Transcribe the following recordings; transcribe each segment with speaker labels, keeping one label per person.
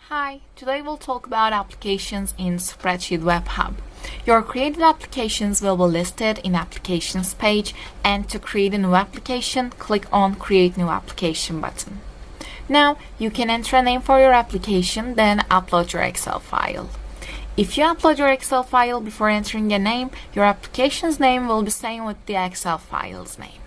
Speaker 1: Hi, today we'll talk about applications in SpreadsheetWeb Hub. Your created applications will be listed in Applications page, and to create a new application, click on Create New Application button. Now, you can enter a name for your application, then upload your Excel file. If you upload your Excel file before entering a name, your application's name will be same with the Excel file's name.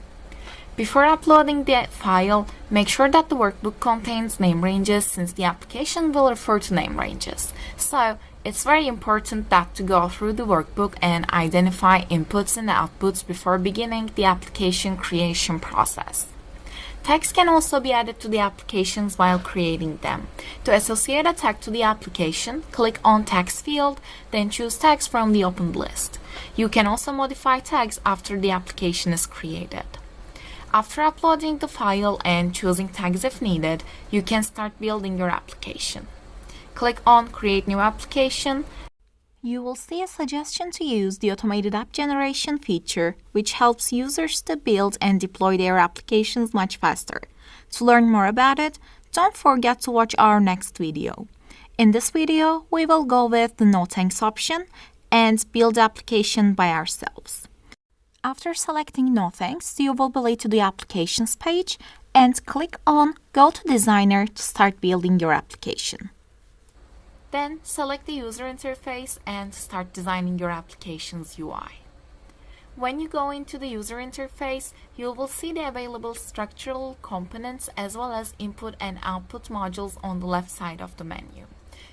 Speaker 1: Before uploading the file, make sure that the workbook contains name ranges since the application will refer to name ranges. So, it's very important that to go through the workbook and identify inputs and outputs before beginning the application creation process. Text can also be added to the applications while creating them. To associate a tag to the application, click on Text field, then choose Text from the opened list. You can also modify tags after the application is created. After uploading the file and choosing tags if needed, you can start building your application. Click on Create New Application. You will see a suggestion to use the automated app generation feature, which helps users to build and deploy their applications much faster. To learn more about it, don't forget to watch our next video. In this video, we will go with the No Thanks option and build the application by ourselves. After selecting No Thanks, you will be led to the Applications page and click on Go to Designer to start building your application. Then select the user interface and start designing your application's UI. When you go into the user interface, you will see the available structural components as well as input and output modules on the left side of the menu.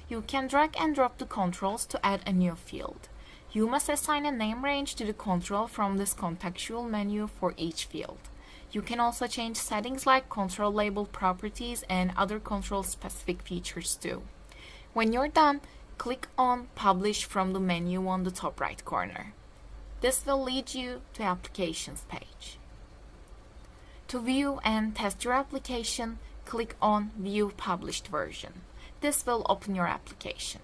Speaker 1: You can drag and drop the controls to add a new field. You must assign a name range to the control from this contextual menu for each field. You can also change settings like control label properties and other control-specific features too. When you're done, click on Publish from the menu on the top right corner. This will lead you to Applications page. To view and test your application, click on View Published Version. This will open your application.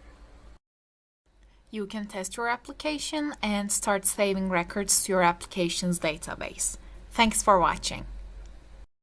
Speaker 1: You can test your application and start saving records to your application's database. Thanks for watching.